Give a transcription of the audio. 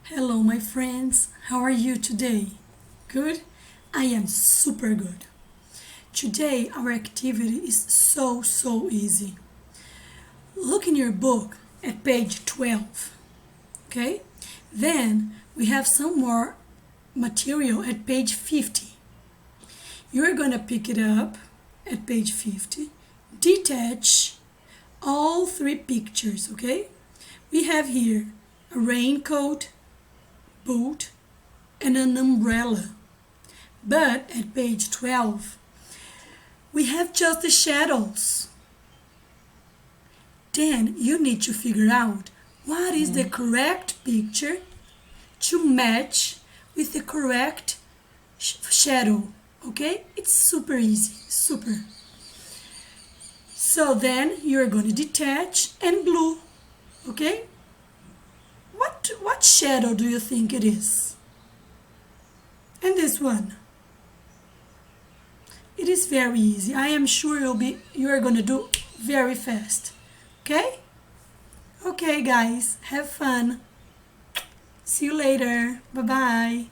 Hello, my friends. How are you today? Good? I am super good. Today, our activity is so easy. Look in your book at page 12. Okay? Then we have some more material at page 50. You're going to pick it up at page 50, detach all three pictures, okay? We have here a raincoat, boot, and an umbrella. But at page 12, we have just the shadows. Then you need to figure out what is the correct picture to match with the correct shadow. Okay? It's super easy, super. So then you're going to detach and glue. Okay? What shadow do you think it is? And this one? It is very easy. I am sure you are going to do very fast. Okay? Okay, guys. Have fun. See you later. Bye-bye.